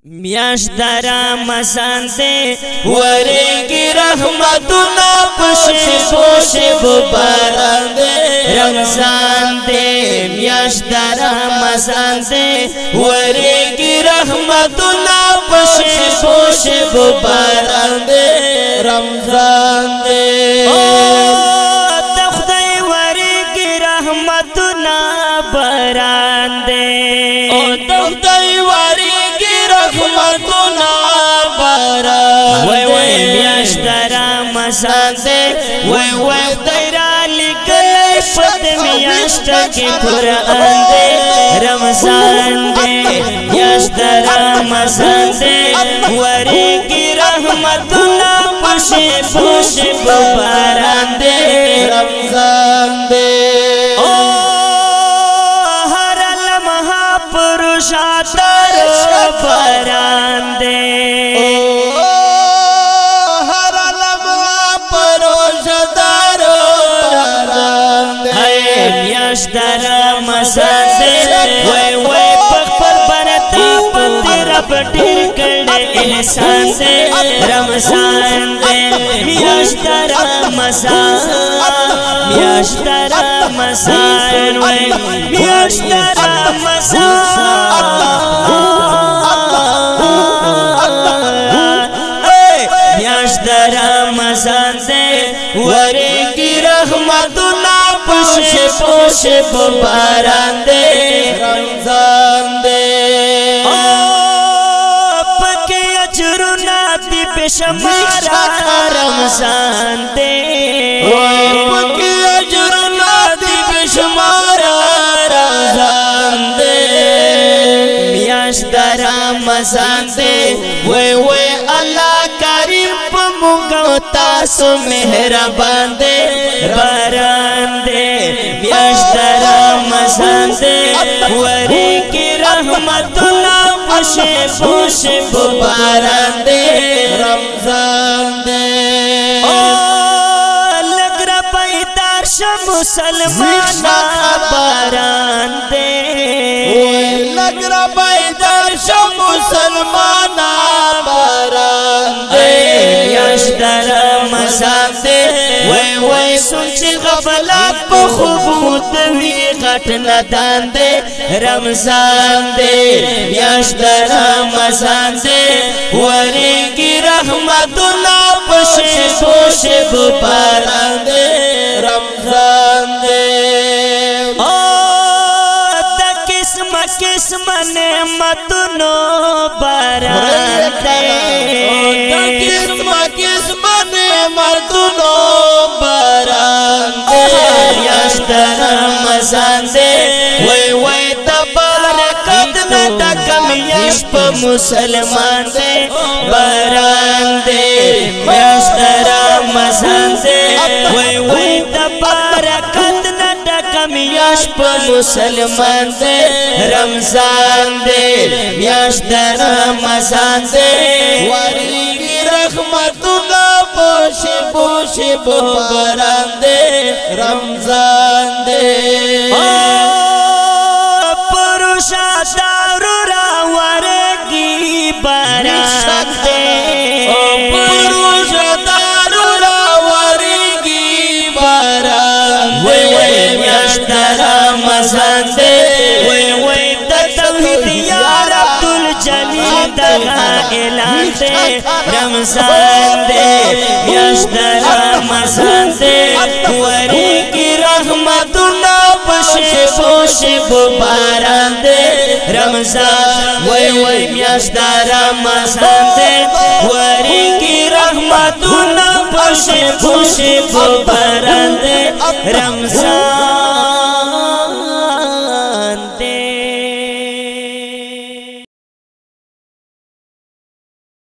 میاشت رمضان دے ورنگی رحمتنا پشب باران دے رمضان دے میاشت رمضان دے ورنگی رحمتنا پشب باران دے رمضان دے تخدای ورنگی رحمتنا باران دے تخدای رحمتنا باران وای وای میاشت رمضان دے وای وای خدای لګلې پد میاشت کې قرآن دے رمضان دے میاشت رمضان دے ورېږي رحمتنا پشب باران دے رمضان دے هر لمحه پروشاته باران دے ہر لمحہ پروشدار باران دے میاشت رمضان دے وای وای پخپل بنتا پتی رب ډیر کړه احسان دے رمضان دے میاشت رمضان میاشت رمضان وای میاشت رمضان رمضان دے ورنگی رحمتنا پشب باران دے رمضان دے پکی اجرنا دی بشمارا رمضان دے پکی اجرنا دی بشمارا رمضان دے میاشت رمضان دے وے وے اللہ کریم پمگو تاسو مہربان دے باران دے میاشت رمضان دے ورېږي رحمتنا پشب باران دے رمضان دے لګ را پیدار شه مسلمان باران دے لګ را پیدار شه مسلمان باران دے میاشت رمضان دے وای وای سوچ غفلت په خوب متوي غټ ندان دے رمضان دے میاشت رمضان دے ورېږي رحمتنا پشب باران دے رمضان دے قسم نعمتونو باران دے قسم نعمتونو باران دے میاشت رمضان دے وای وای تبارکت نہ کمیاش په مسلمان دے باران دے میاشت رمضان دے وای وای تبارکت نہ کمیاش په مسلمان دے رمضان دے میاشت رمضان دے ورېږي رحمتنا پشب باران دے رمضان دے پروشادار را ورېږي باران دے پروشادار را ورېږي باران وای وای میاشت رمضان دے وای وای توحید یار عبدالجلیل دغه اعلان دے رمضان دے میاشت رمضان دے ورېږي رحمتنا پشب باران دے رمضان وای وای میاشت رمضان دے ورېږي رحمتنا پشب باران دے رمضان